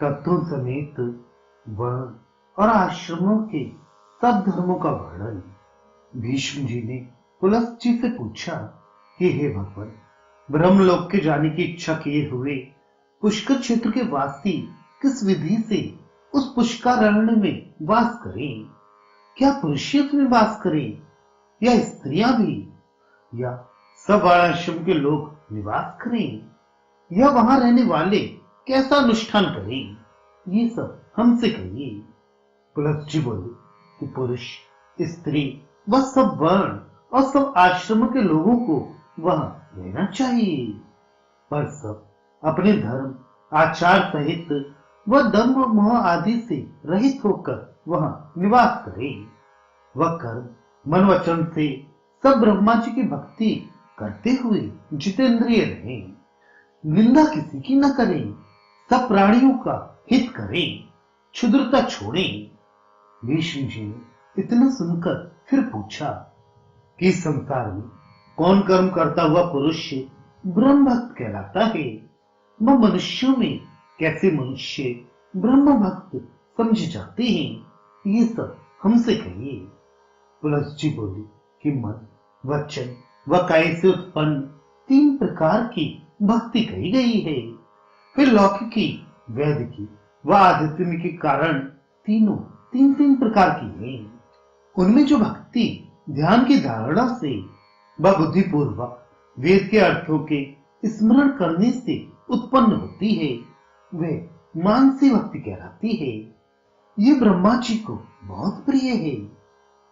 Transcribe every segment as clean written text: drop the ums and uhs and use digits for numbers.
तत्वों समेत वर्ण और आश्रमों के सब धर्मों का वर्णन। भीष्म जी ने पुलस्त जी से पूछा कि हे भगवान, ब्रह्मलोक के जाने की इच्छा किए हुए पुष्कर क्षेत्र के वासी किस विधि से उस पुष्करण्य में वास करें? क्या पुरुष ही उसमें वास करें या स्त्रियां भी, या सब वर्णाश्रम के लोग निवास करें, या वहां रहने वाले कैसा अनुष्ठान करें? ये सब हमसे कहिए। पुलस्त जी बोले कि पुरुष, स्त्री व सब वर्ण और सब आश्रमों के लोगों को वहां रहना चाहिए, पर सब अपने धर्म आचार सहित व दम्भ मोह आदि से रहित होकर वहां निवास करें। वह कर्म मन वचन से सब ब्रह्मा जी की भक्ति करते हुए जितेंद्रिय रहें, निंदा किसी की न करें, सब प्राणियों का हित करें, क्षुद्रता छोड़ें। भीष्म जी ने इतना सुनकर फिर पूछा कि इस संसार में कौन कर्म करता हुआ पुरुष ब्रह्म भक्त कहलाता है? वह मनुष्यों में कैसे मनुष्य ब्रह्म भक्त समझे जाते हैं? ये सब हमसे कहिए। पुलस्त जी बोले कि मन, वचन व काय से उत्पन्न तीन प्रकार की भक्ति कही गई है। फिर लौकिकी, वैदिकी व आध्यात्मिक के कारण तीनों तीन तीन प्रकार की है। उनमें जो भक्ति ध्यान की धारणा से व बुद्धिपूर्वक वेद के अर्थों के स्मरण करने से उत्पन्न होती है, वह मानसी भक्ति कहलाती है। ये ब्रह्मा जी को बहुत प्रिय है।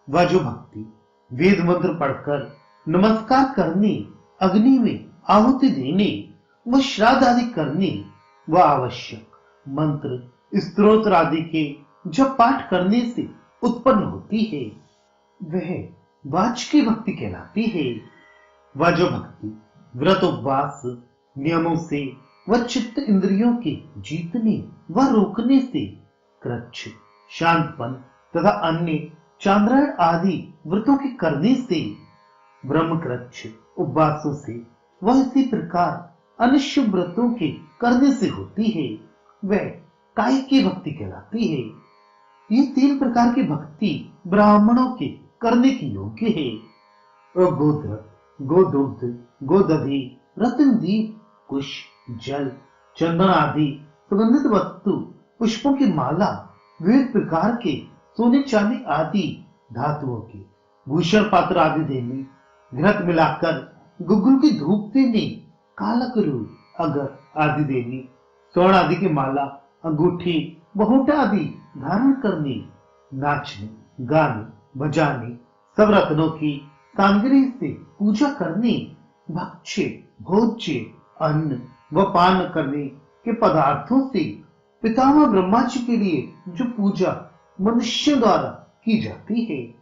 वह जो भक्ति वेद मंत्र पढ़कर नमस्कार करने, अग्नि में आहुति देने व श्राद्ध आदि करने व आवश्यक मंत्र स्तोत्र आदि के जब पाठ करने से उत्पन्न होती है, वह वाचकी भक्ति कहलाती है। वह जो भक्ति व्रत उपवास नियमों से व चित्त इंद्रियों के जीतने व रोकने से, कृच्छ, शांतपन तथा अन्य चांद्रायण आदि व्रतों के करने से, ब्रह्मकृच्छ उपवासों से वह इसी प्रकार अनिश्चित व्रतों के करने से होती है, वह काय की भक्ति कहलाती है। ये तीन प्रकार की भक्ति ब्राह्मणों के करने की योग्य है। और गोत्र, गोदुग्ध, गोदधि, रत्नदीप, कुश, जल, चंदन आदि सुगंधित वस्तु, पुष्पों की माला, विविध प्रकार के सोने चांदी आदि धातुओं के भूषण पात्र आदि देने, घृत मिलाकर गुग्गुल की धूप देने, काला करूर, अगर आदि देने, स्वर्ण आदि की माला, अंगूठी, बहुटा आदि धारण करने, नाचने, गाने, बजाने, सब रत्नों की सामग्री से पूजा करने, भक्ष्य, भोज्य, अन्न व पान करने के पदार्थों से पितामह ब्रह्मा जी के लिए जो पूजा मनुष्य द्वारा की जाती है,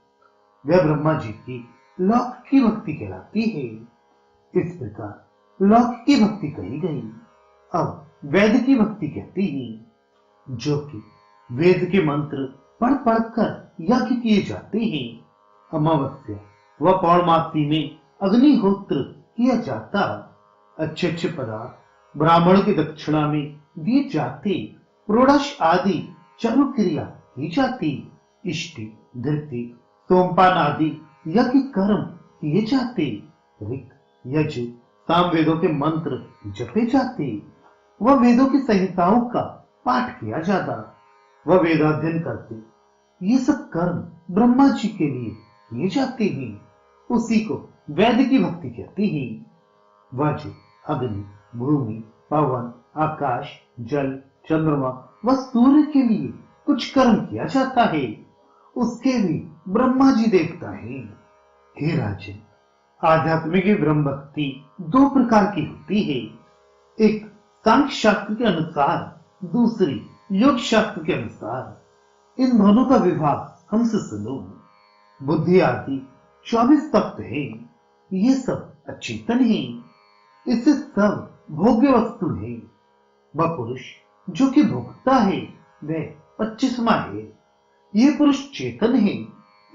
वह ब्रह्मा जी की लौकिक भक्ति कहलाती है। इस प्रकार लौकिक भक्ति कही गई। अब वेद की भक्ति कहती है, जो कि वेद के मंत्र पढ़ पढ़कर यज्ञ किए जाते हैं। अमावस्या व पौर्णमासी में अग्निहोत्र किया जाता, अच्छे अच्छे पदार्थ ब्राह्मण की दक्षिणा में दिए जाते, प्रोडश आदि चर्म क्रिया की जाती, इष्टि, धृति, सोमपान आदि यज्ञ कर्म किए जाते, ऋक, यज, सामवेदों के मंत्र जपे जाते, वह वेदों की संहिताओं का पाठ किया जाता, वह वेदाध्ययन करते। ये सब कर्म ब्रह्मा जी के लिए किए जाते हैं। उसी को वेद की भक्ति कहते हैं। वह जो अग्नि, भूमि, पवन, आकाश, जल, चंद्रमा व सूर्य के लिए कुछ कर्म किया जाता है, उसके भी ब्रह्मा जी देवता हैं। हे राजन, आध्यात्मिक ब्रह्म भक्ति दो प्रकार की होती है। एक सांख्य शास्त्र के अनुसार, दूसरी योग शास्त्र के अनुसार। इन दोनों का विभाग हमसे सुनो। बुद्धि आदि 24 तत्व है। ये सब अचेतन है। इससे सब भोग्य वस्तु है। वह पुरुष जो कि भोगता है, वह 25वां है। ये पुरुष चेतन है,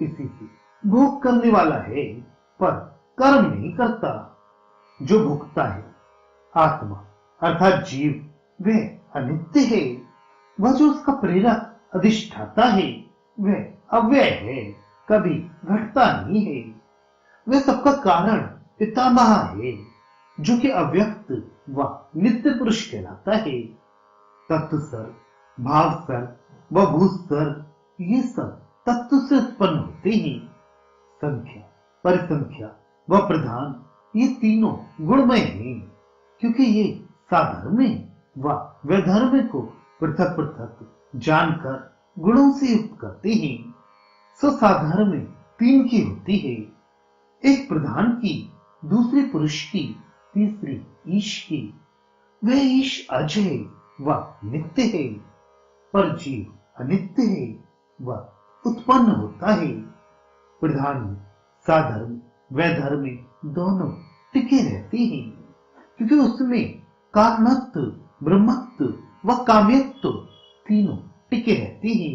इसी से भोग करने वाला है, पर कर्म नहीं करता। जो भोगता है, आत्मा अर्थात जीव, वह अनित्य है। वह जो उसका प्रेरक अधिष्ठाता है वह अव्यय है, कभी घटता नहीं है। वह सबका कारण पितामह है, जो कि अव्यक्त व नित्य पुरुष कहलाता है। तत्व सर, भाव सर व भूस्तर, ये सब तत्व से उत्पन्न होते हैं। संख्या, परिसंख्या व प्रधान, ये तीनों गुणमय हैं, क्योंकि ये साधर्म्य व वैधर्म्य को पृथक पृथक जानकर गुणों से युक्त करते हैं। स्वसाधर्म्य तीन की होती है, एक प्रधान की, दूसरी पुरुष की, तीसरी ईश की। वह ईश अज है व नित्य है, पर जीव अनित्य है व उत्पन्न होता है। प्रधान में साधर्म वैधर्म दोनों टिके रहते हैं, क्योंकि उसमें कारणत्व, ब्रह्मत्व व काम्यत्व तीनों टिके रहते हैं।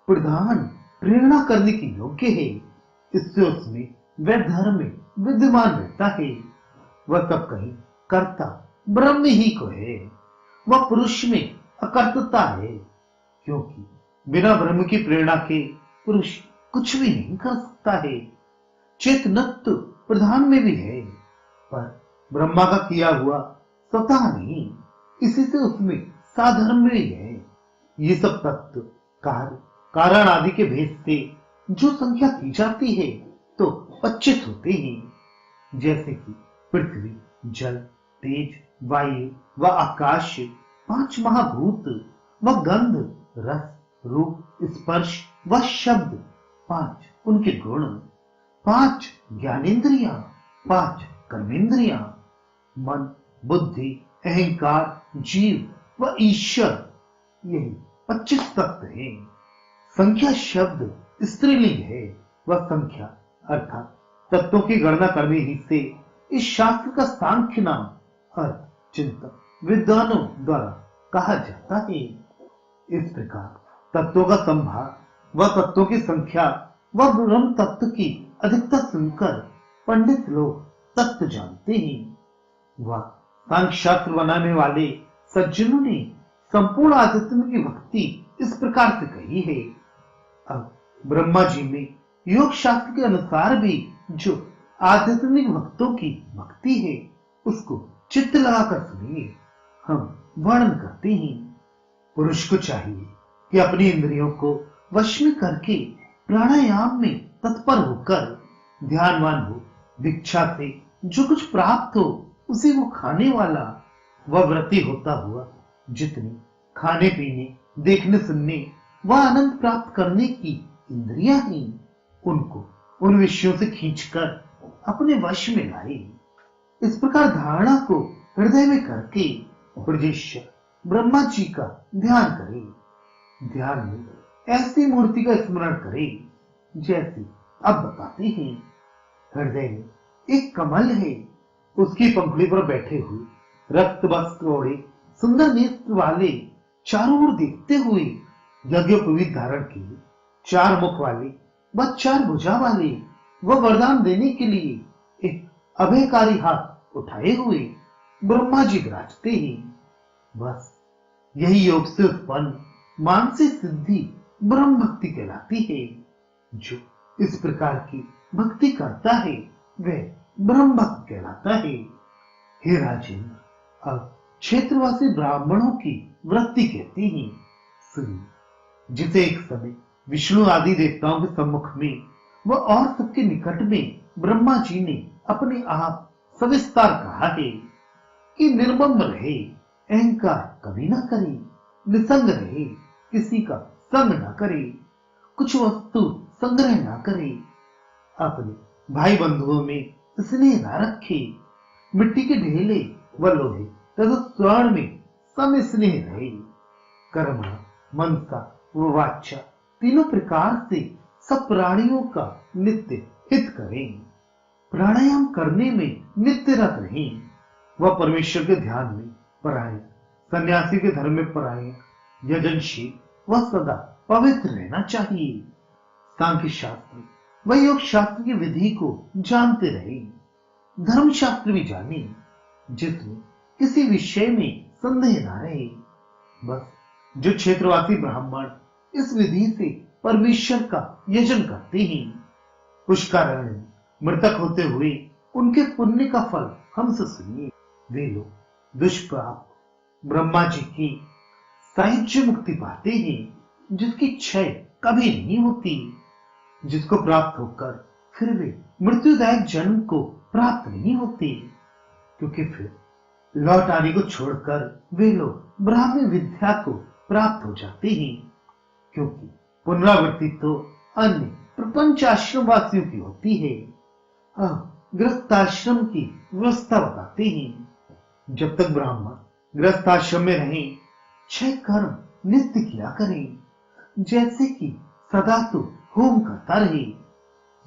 प्रधान प्रेरणा करने की योग्य है, इससे उसमें वैधर्म विद्यमान रहता है। वह सब कहीं कर्ता ब्रह्म ही को है। वह पुरुष में अकर्तता है, क्योंकि बिना ब्रह्म की प्रेरणा के पुरुष कुछ भी नहीं कर सकता है। चेतनत्व प्रधान में भी है, पर ब्रह्मा का किया हुआ स्वतः नहीं, इसी से उसमें साधर्म भी है। ये सब तत्व कार्य कारण आदि के भेद से जो संख्या की जाती है तो 25 होते हैं, जैसे कि पृथ्वी, जल, तेज, वायु व आकाश, 5 महाभूत व गंध, रस, रूप, स्पर्श व शब्द, 5 उनके गुण, 5 ज्ञानेन्द्रियां, 5 कर्मेंद्रियां, मन, बुद्धि, अहंकार, जीव व ईश्वर, यही 25 तत्व हैं। संख्या शब्द स्त्रीलिंग है, वह संख्या अर्थात तत्वों की गणना करने ही से इस शास्त्र का सांख्य नाम अर्थ चिंतक विद्वानों द्वारा कहा जाता है। इस प्रकार तत्वों का संभाग व तत्वों की संख्या व ब्रह्म तत्व की अधिकता सुनकर पंडित लोग तत्व जानते हैं। वह सांख्य शास्त्र बनाने वाले सज्जनों ने संपूर्ण आध्यात्म की भक्ति इस प्रकार से कही है। अब ब्रह्मा जी ने योग शास्त्र के अनुसार भी जो आध्यात्मिक भक्तों की भक्ति है उसको चित्त लगाकर सुनिए। हम वर्णन करते हैं। पुरुष को चाहिए कि अपनी इंद्रियों को वश में करके प्राणायाम में तत्पर होकर ध्यानवान हो। दीक्षा से जो कुछ प्राप्त हो उसे वो खाने वाला, वह व्रती होता हुआ जितनी खाने पीने, देखने सुनने व आनंद प्राप्त करने की इंद्रियां हैं, उनको उन विषयों से खींचकर अपने वश में लाए। इस प्रकार धारणा को हृदय में करके ब्रजेश्वर ब्रह्मा जी का ध्यान करें। ध्यान में ऐसी मूर्ति का स्मरण करें जैसे अब बताते हैं। हृदय में एक कमल है, उसकी पंखुड़ी पर बैठे हुए रक्त वस्त्र ओढ़े सुंदर नेत्र वाले, चारों ओर देखते हुए यज्ञोपवीत धारण किए, 4 मुख वाले व 4 भुजा वाले, वह वरदान देने के लिए एक अभयकारी हाथ उठाए हुए ब्रह्मा जी विराजते हैं। बस यही योग से उत्पन्न मानसिक सिद्धि ब्रह्म भक्ति कहलाती है। जो इस प्रकार की भक्ति करता है वह ब्रह्म भक्त कहलाता है। हे राजेंद्र, अब क्षेत्रवासी ब्राह्मणों की वृत्ति कहते हैं। सुनिए, जिसे एक समय विष्णु आदि देवताओं के सम्मुख में व और सबके निकट में ब्रह्मा जी ने अपने आप सविस्तार कहा है कि निर्मम रहे, अहंकार कभी न करे, निसंग रहे, किसी का संग न करे, कुछ वस्तु संग्रह न करे, अपने भाई बंधुओं में स्नेह न रखे, मिट्टी के ढेले व लोहे तथा स्वर्ण में सम स्नेह रहे, कर्मणा, मनसा व वाचा तीनों प्रकार से सब प्राणियों का नित्य हित करें। प्राणायाम करने में नित्य रत रहें। वह परमेश्वर के ध्यान में परायण, सन्यासी के धर्म में परायण, यजनशील वह सदा पवित्र रहना चाहिए। सांख्य शास्त्र व योग शास्त्र की विधि को जानते रहे। धर्म शास्त्र भी जाने, जिसमें किसी विषय में संदेह न रहे। बस जो क्षेत्रवासी ब्राह्मण इस विधि से परमेश्वर का यजन करते हैं, पुष्करण में मृतक होते हुए उनके पुण्य का फल हमसे सुनिए। वे लोग दुष्प्राप ब्रह्मा जी की साहित्य मुक्ति पाते हैं, जिसकी क्षय कभी नहीं होती, जिसको प्राप्त होकर फिर वे मृत्युदायक जन्म को प्राप्त नहीं होते, क्योंकि फिर लौट आने को छोड़कर वे लोग ब्राह्मी विद्या को प्राप्त हो जाते हैं, क्योंकि पुनरावृत्ति तो अन्य प्रपंच आश्रम वासियों की होती है। अब गृहस्थाश्रम की व्यवस्था बताते हैं। जब तक ब्राह्मण गृहस्थाश्रम में रहे, 6 कर्म नित्य किया करें, जैसे कि सदा तो होम करता रहे,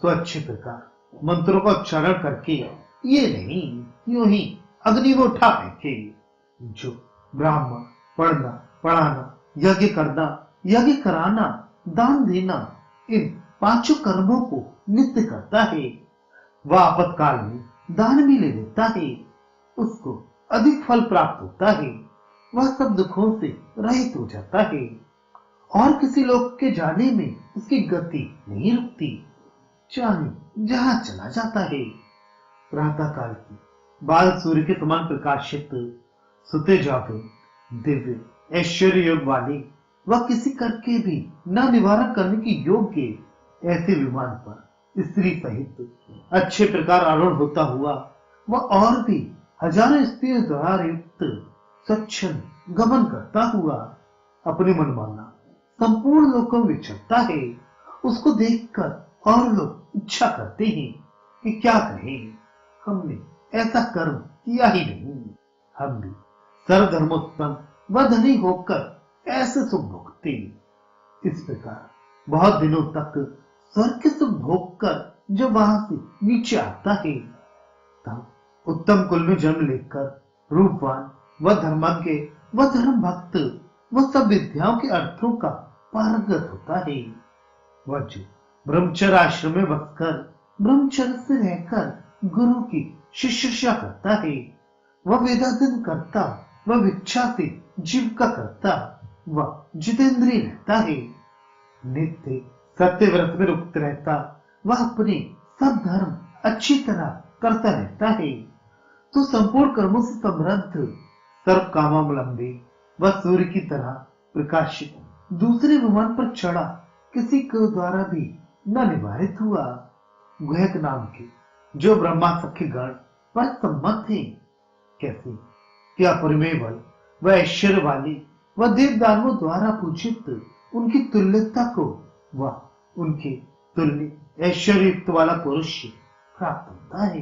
तो अच्छे प्रकार मंत्रों का उच्चारण करके ये नहीं यूं ही अग्नि को उठा फेंके। जो ब्राह्मण पढ़ना, पढ़ाना, यज्ञ करना, यज्ञ कराना, दान देना, इन 5 कर्मों को नित्य करता है, वह आपातकाल में दान भी ले लेता है, उसको अधिक फल प्राप्त होता है, वह सब दुखों से रहित हो जाता है, और किसी लोक के जाने में उसकी गति नहीं रुकती, चाहे जहां चला जाता है। प्रातः काल की बाल सूर्य के समान प्रकाशित सुते जागे दिव्य ऐश्वर्य योग वाले व किसी करके भी न निवारण करने की योग्य ऐसे विमान पर स्त्री सहित अच्छे प्रकार आरूढ़ होता हुआ वह और भी हजारों स्त्रियों द्वारा युक्त स्वच्छंद गमन करता हुआ अपने मनमाना संपूर्ण लोकों में विचरता है। उसको देखकर और लोग इच्छा करते हैं कि क्या कहें, हमने ऐसा कर्म किया ही नहीं, हम भी सर्वधर्मोत्तम व धनी होकर ऐसे सुख भोगते। इस प्रकार बहुत दिनों तक स्वर्ग के सुख भोग कर जब वहां से नीचे आता है, तब उत्तम कुल में जन्म लेकर रूपवान व धर्मज्ञ व धर्म भक्त व सब विद्याओं के अर्थों का पारंगत होता है। वह जो ब्रह्मचर्य आश्रम में बसकर ब्रह्मचर्य से रहकर गुरु की शुश्रूषा करता है, वह वेदाध्ययन करता, वह भिक्षा से जीविका करता, वह जितेंद्रिय रहता है, नित्य सत्य व्रत में रुक्त रहता, वह अपने सब धर्म अच्छी तरह करता रहता है, तो संपूर्ण कर्मों से समृद्ध सर्व कामावलंबी व सूर्य की तरह प्रकाशित दूसरे विमान पर चढ़ा किसी के द्वारा भी न निवारित हुआ। गुहक नाम के जो ब्रह्मा सख्य गण पर सम्मत थे, कैसे क्या परिमेय बल व ऐश्वर्य वाली व देवदानवों द्वारा पूजित उनकी तुल्यता को वह उनके तुल्य ऐश्वर्य युक्त वाला पुरुष प्राप्त होता है।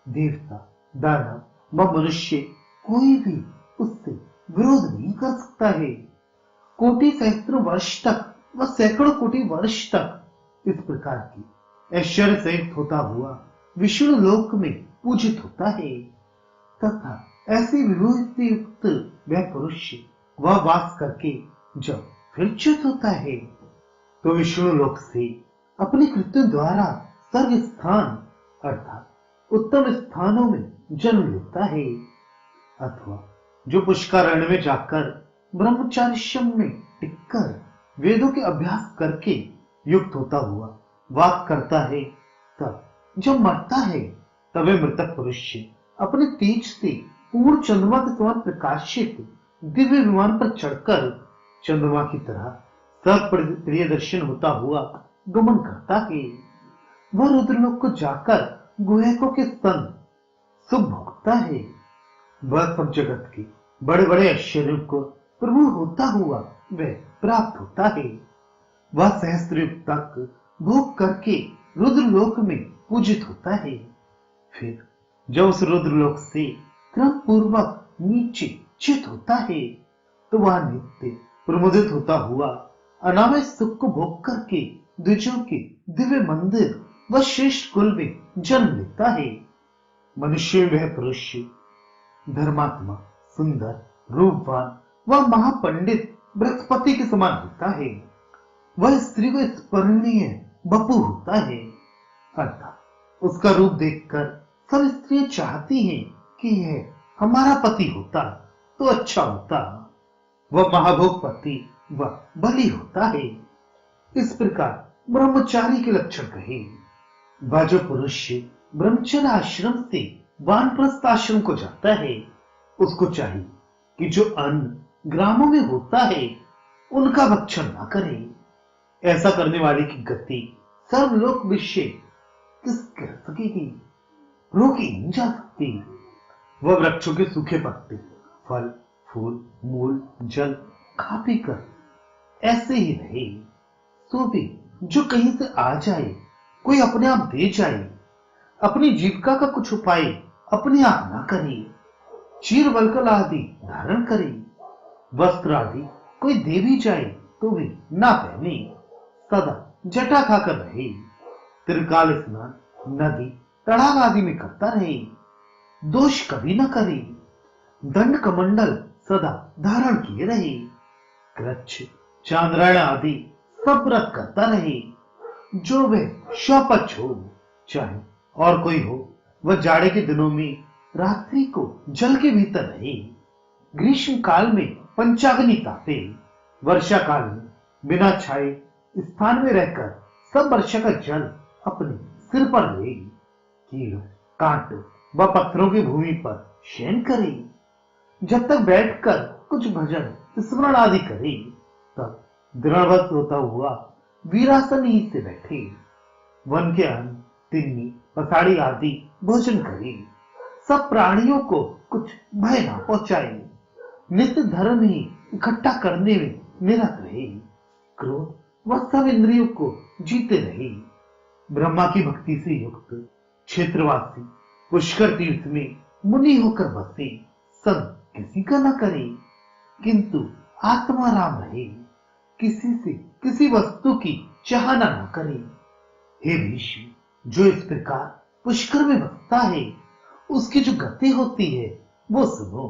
देवता, दानव व मनुष्य कोई भी उससे विरोध नहीं कर सकता है। कोटि सहस्त्र वर्ष तक व सैकड़ों कोटि वर्ष तक इस प्रकार की ऐश्वर्य सहित होता हुआ विष्णु लोक में पूजित होता है, तथा ऐसे विभूति युक्त वह पुरुष वह वास करके जब फिर च्युत होता है, तो विष्णु लोक से अपने कृत्यों द्वारा सर्व स्थान अर्थात उत्तम स्थानों में जन्म लेता है, अथवा जो पुष्करण में जाकर ब्रह्मचार्यम में टिककर वेदों के अभ्यास करके युक्त होता हुआ वास करता है, तब जब मरता है तब वे मृतक पुरुष अपने तेज से पूर्ण चंद्रमा के समान प्रकाशित दिव्य विमान पर चढ़कर चंद्रमा की तरह सब प्रियदर्शन होता हुआ गमन करता है। वह रुद्रलोक को जाकर गुहकों के संग सुख भोगता है। वह सब जगत के बड़े बड़े ऐश्वर्यों को प्रभु होता हुआ वह प्राप्त होता है। वह सहस्त्र युग तक भोग करके रुद्रलोक में पूजित होता है। फिर जब उस रुद्रलोक से क्रम पूर्वक नीचे चित होता है, तो वह नित्य प्रमुदित होता हुआ अनामय सुख को भोग करके द्विजों के दिव्य मंदिर व श्रेष्ठ कुल में जन्म लेता है। मनुष्य में वह पुरुष धर्मात्मा, सुंदर, रूपवान व महापंडित बृहस्पति के समान होता है। वह स्त्री को स्मरणीय बपू होता है, अर्थात उसका रूप देखकर सब स्त्रियां चाहती हैं कि यह हमारा पति होता तो अच्छा होता। वह महाभोगपति व बलि होता है। इस प्रकार ब्रह्मचारी के लक्षण कहे। वह जो पुरुष ब्रह्मचर्य आश्रम से वानप्रस्थ आश्रम को जाता है, उसको चाहिए कि जो अन्न ग्रामों में होता है उनका भक्षण न करे। ऐसा करने वाले की गति सर्वलोक विषय किस कर सकेगी, रोकी नहीं जा सकती। वह वृक्षों के सूखे पत्ते, फल, फूल, मूल, जल खा पी कर ऐसे ही रहे। तो भी जो कहीं से आ जाए, कोई अपने आप दे जाए, अपनी जीविका का कुछ उपाय अपने आप ना करे, चीर वल्कल आदि धारण करे, वस्त्र आदि कोई दे भी जाए तो भी ना पहने, सदा जटा खाकर रहे, त्रिकाल स्नान नदी तड़ाव आदि में करता रहे, दोष कभी न करे, दंड कमंडल सदा धारण किए रहे, कृच्छ चांद्रायण आदि सब व्रत करता रहे। जो वह शौपच हो चाहे और कोई हो, वह जाड़े के दिनों में रात्रि को जल के भीतर रहे, ग्रीष्म काल में पंचाग्नि तापे, वर्षा काल में बिना छाए स्थान में रहकर सब वर्षा का जल अपने सिर पर ले, कीड़ कांट व पत्थरों की भूमि पर शयन करे, जब तक बैठकर कुछ भजन स्मरण आदि करे, तब दृढ़वत होता हुआ वीरासन ही से बैठे, वन के अन्न तिन्नी पसाड़ी आदि भोजन करे, सब प्राणियों को कुछ भय ना पहुंचाए, नित्य धर्म ही इकट्ठा करने में निरत रहे, क्रोध व सब इंद्रियों को जीते रहे, ब्रह्मा की भक्ति से युक्त क्षेत्रवासी पुष्कर तीर्थ में मुनि होकर बसे, संग किसी का न करे, किंतु आत्मा राम रहे, किसी से किसी वस्तु की चाहना न करे। हे भीष्म, जो इस प्रकार पुष्कर में बसता है, उसकी जो गति होती है वो सुनो।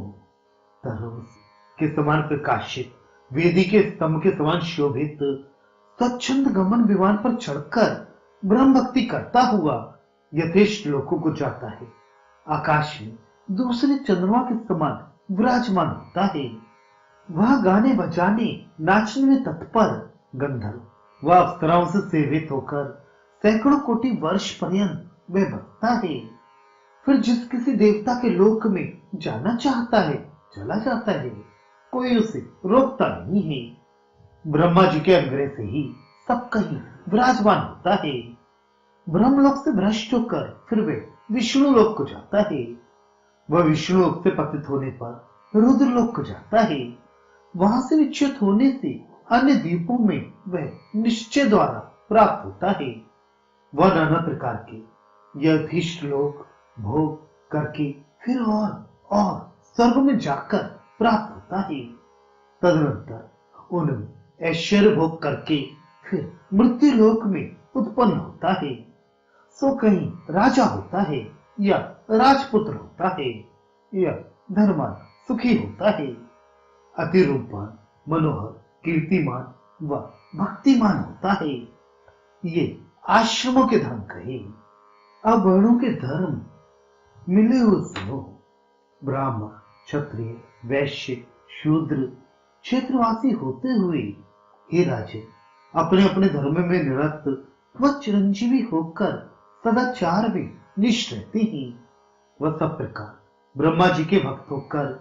तरुष के समान प्रकाशित, वेदी के स्तंभ के समान शोभित, स्वच्छंद गमन विमान पर चढ़कर ब्रह्म भक्ति करता हुआ यथेष्ट लोकों को जाता है, आकाश में दूसरे चंद्रमा के समान विराजमान होता है। वह गाने बजाने नाचने में तत्पर गंधर्व वह अप्सराओं से सेवित होकर सैकड़ों कोटि वर्ष पर्यंत वह बसता है। फिर जिस किसी देवता के लोक में जाना चाहता है चला जाता है, कोई उसे रोकता नहीं है। ब्रह्मा जी के अनुग्रह से ही सब कहीं विराजमान होता है। ब्रह्मलोक से भ्रष्ट होकर फिर वे विष्णु लोक को जाता है। वह विष्णु लोक से पतित होने पर रुद्र लोक को जाता है। वहां से विच्युत होने से अन्य द्वीपों में वह निश्चय द्वारा प्राप्त होता है। वह नाना प्रकार के यथेष्ट लोक भोग करके फिर और स्वर्ग में जाकर प्राप्त होता है। तदनंतर उनमें ऐश्वर्य भोग करके फिर मृत्यु लोक में उत्पन्न होता है। सो कहीं राजा होता है या राजपुत्र होता है या धर्मान सुखी होता है, अति रूपवान मनोहर कीर्तिमान व भक्तिमान होता है। ये आश्रमों के धर्म कहे। अब वर्णों के धर्म मिले हुए सुनो। ब्राह्मण क्षत्रिय वैश्य शूद्र क्षेत्रवासी होते हुए हे राजे, अपने अपने धर्म में निरत व चिरंजीवी होकर सदाचार में निष्ठ रहते हैं। वह सब प्रकार ब्रह्मा जी के भक्त होकर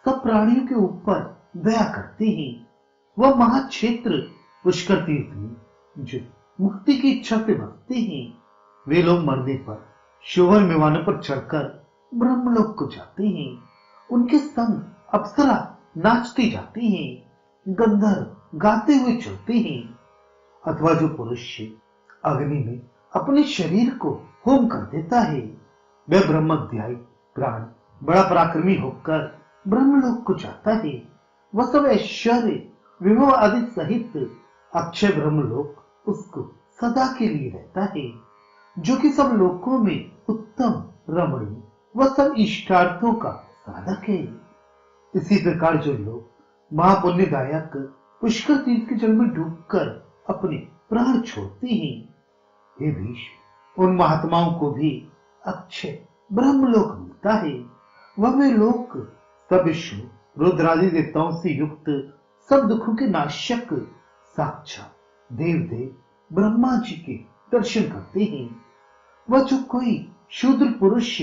सब प्राणियों के ऊपर दया करते हैं। वह महाक्षेत्र पुष्कर तीर्थ में जो मुक्ति की इच्छा से बसते हैं, वे लोग मरने पर शोभन विमानों पर चढ़कर ब्रह्मलोक को जाते हैं। उनके संग अप्सरा नाचती जाती हैं, गंधर्व गाते हुए चलते हैं। अथवा जो पुरुष अग्नि में अपने शरीर को होम कर देता है, वह ब्रह्मध्यायी प्राण बड़ा पराक्रमी होकर ब्रह्मलोक को जाता है। वह सब ऐश्वर्य विभव आदि सहित अक्षय ब्रह्मलोक उसको सदा के लिए रहता है, जो कि सब लोकों में उत्तम रमणीय व सब इष्टार्थों का साधक है। इसी प्रकार जो लोग महापुण्यदायक पुष्कर तीर्थ के जल में डूबकर अपने प्राण छोड़ते हैं, हे भीष्म, उन महात्माओं को भी अक्षय ब्रह्मलोक मिलता है। वह वे लोक सब विष्णु रुद्रादि देवताओं से युक्त सब दुखों के नाशक साक्षात देवदेव ब्रह्मा जी के दर्शन करते हैं। वह जो कोई शूद्र पुरुष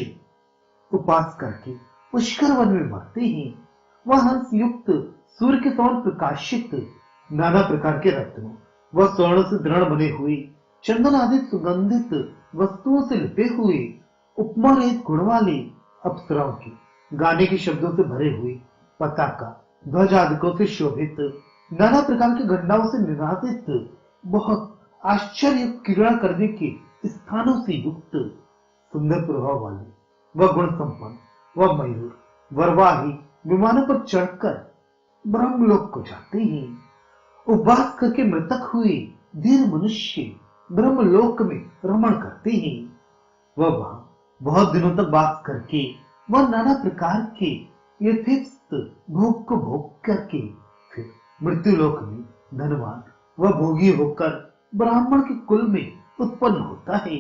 उपास करके पुष्कर वन में मरते हैं, वह हंस युक्त सूर्य के समान प्रकाशित नाना प्रकार के रत्नों व स्वर्ण से दृढ़ बने हुए चंदन आदि सुगंधित वस्तुओं से लिपे हुए उपमा रहित गुण वाले अप्सराओं के गाने के शब्दों से भरे हुए पताका ध्वज आदिकों से शोभित नाना प्रकार के गंडाओं से निनादित बहुत आश्चर्य क्रीड़ा करने के स्थानों से युक्त सुंदर प्रभाव वाले वह गुण संपन्न वह मयूर वरवाही विमानों पर चढ़कर ब्रह्मलोक को जाते हैं। उपवास करके मृतक हुए धीर मनुष्य ब्रह्मलोक में रमण करते हैं। वह वहां बहुत दिनों तक वास करके वह नाना प्रकार के यथेष्ट भोग को भोग करके फिर मृत्यु लोक में धनवान वह भोगी होकर ब्राह्मण के कुल में उत्पन्न होता है।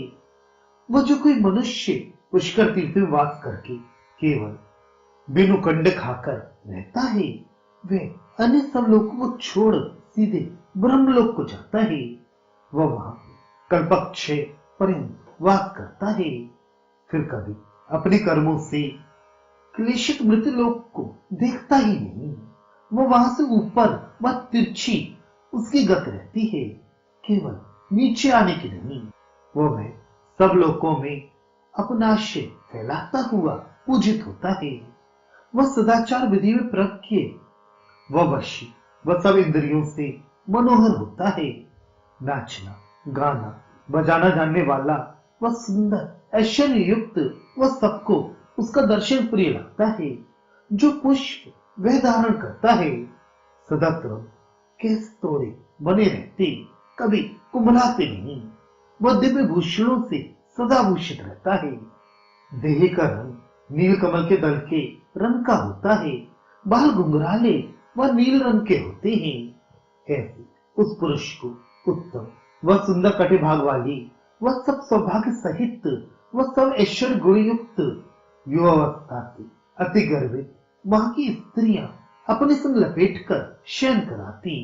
वह जो कोई मनुष्य पुष्कर तीर्थ में वास करके केवल बिनु कंडे खाकर रहता है, वह अन्य सब लोगों को छोड़ सीधे ब्रह्मलोक को जाता है। वह वहां कल्पक्षय पर्यंत वास करता है, फिर कभी अपने कर्मों से क्लेशित मृत्युलोक को देखता ही नहीं। वह वहां से ऊपर वह तिरछी उसकी गत रहती है, केवल नीचे आने की नहीं। वह सब लोकों में अपना आशय फैलाता हुआ पूजित होता है। वह सदाचार विधि में प्रज्ञ वह वशी वह सब इंद्रियों से मनोहर होता है। नाचना गाना बजाना जानने वाला वह सुंदर ऐश्वर्य युक्त वह सबको उसका दर्शन प्रिय लगता है। जो पुष्प वह धारण करता है, सदा केस तोड़े बने रहते, कभी कुंभलाते नहीं। वह दिव्य भूषणों से सदा भूषित रहता है। देह का रंग नील कमल के दल के रंग का होता है। बाल घुंघराले वह नील रंग के होते हैं। ऐसे उस पुरुष को उत्तम वह सुंदर कटे भाग वाली वह सब सौभाग्य सहित वह सब ऐश्वर्य गुण युक्त युवावस्था से अति गर्वित वहां की स्त्रियां अपने संग लपेट कर शयन कराती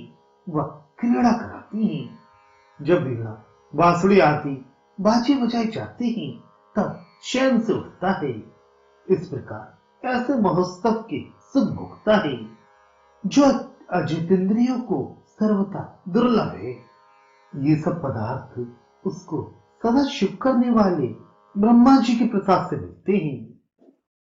व क्रीड़ा कराती हैं। जब वीणा बांसुरी आदि बाजे बजाए जाते हैं, तब शयन से उठता है। इस प्रकार ऐसे महोत्सव के सुख भोगता है, जो अजितेंद्रियों को सर्वथा दुर्लभ है। ये सब पदार्थ उसको सदा शुभ करने वाले ब्रह्मा जी के प्रसाद से मिलते हैं।